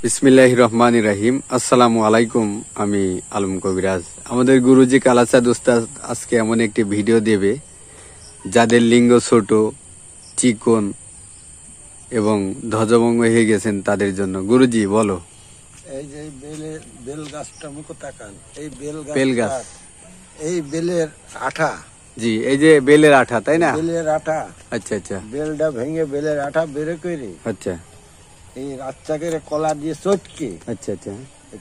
বিসমিল্লাহির রহমানির রহিম। আসসালামু আলাইকুম। আমি আলম কবিরাজ। আমাদের গুরুজি কালাচাঁদ উস্তাদ আজকে এমন একটি ভিডিও দেবে যাদের লিঙ্গ ছোট, চিকন এবং ধ্বজভঙ্গ হয়ে গেছেন তাদের জন্য। গুরুজি বলো। এই যে বেল গাছটা মুখ তাকান, এই বেল গাছ, এই বেলের আঠা। জি, এই যে বেলের আঠা, তাই না? বেলের আঠা। আচ্ছা আচ্ছা। বেলটা ভেঙে বেলের আঠা বের করে আচ্ছা, এই রাচ্চা করে কলা দিয়ে চটকে আচ্ছা আচ্ছা।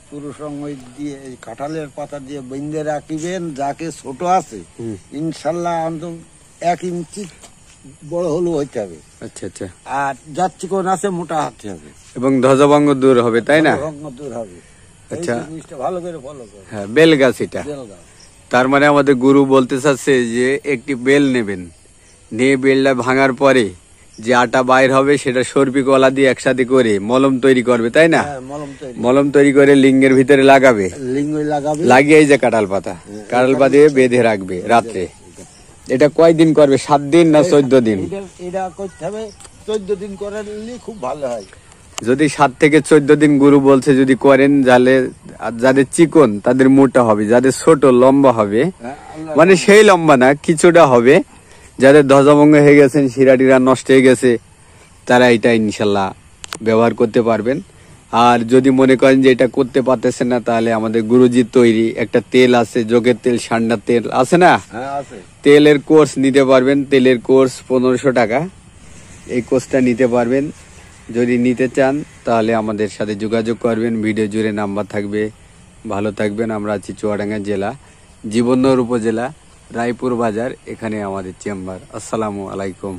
পুরুষ অঙ্গ দিয়ে এই কাঁঠালের পাতা দিয়ে বেঁধে রাখিবেন। যাকে ছোট আছে ইনশাল্লাহ অন্তত 1 ইঞ্চি বড় হলেও হইতে হবে। আচ্ছা আচ্ছা। আর যার চিকন আছে মোটা হতে হবে এবং ধ্বজভঙ্গ দূর হবে, তাই না? ধ্বজভঙ্গ দূর হবে। আচ্ছা, এই জিনিসটা ভালো করে ফলো করো। হ্যাঁ, বেল গাছ এটা। বেল গাছ। তার মানে আমাদের গুরু বলতে চাচ্ছে যে একটি বেল নেবেন, নিয়ে বেলটা ভাঙার পরে যে আটা বাইর হবে সেটা সর্পি কলা দিয়ে একসাথে করে মলম তৈরি করবে, তাই না? হ্যাঁ, মলম তৈরি করে লিঙ্গের ভিতরে লাগাবে, লাগিয়ে এই যে কাঁঠাল পাতা দিয়ে বেঁধে রাখবে রাত্রে। এটা কয়দিন করবে? 7 দিন না 14 দিন? এটা করতে হবে 14 দিন করে নিলে খুব ভালো হয়। যদি 7 থেকে 14 দিন গুরু বলছে যদি করেন, তাহলে যাদের চিকন তাদের মোটা হবে, যাদের ছোট লম্বা হবে, মানে সেই লম্বা না কিছুটা হবে। যাদের ধ্বজভঙ্গ হয়ে গেছেন, শিরাটিরা নষ্ট হয়ে গেছে, তারা এটা ইনশাল্লাহ ব্যবহার করতে পারবেন। আর যদি মনে করেন যে এটা করতে পারতেছেন না, তাহলে আমাদের গুরুজির তৈরি একটা তেল আছে, যোগের তেল, ষান্ডার তেল আছে না? তেলের কোর্স নিতে পারবেন। তেলের কোর্স 1500 টাকা। এই কোর্সটা নিতে পারবেন। যদি নিতে চান তাহলে আমাদের সাথে যোগাযোগ করবেন। ভিডিও জুড়ে নাম্বার থাকবে। ভালো থাকবেন। আমরা আছি চুয়াডাঙ্গা জেলা, জীবননগর উপজেলা, রায়পুর বাজার। এখানে আমাদের চেম্বার। আসসালামু আলাইকুম।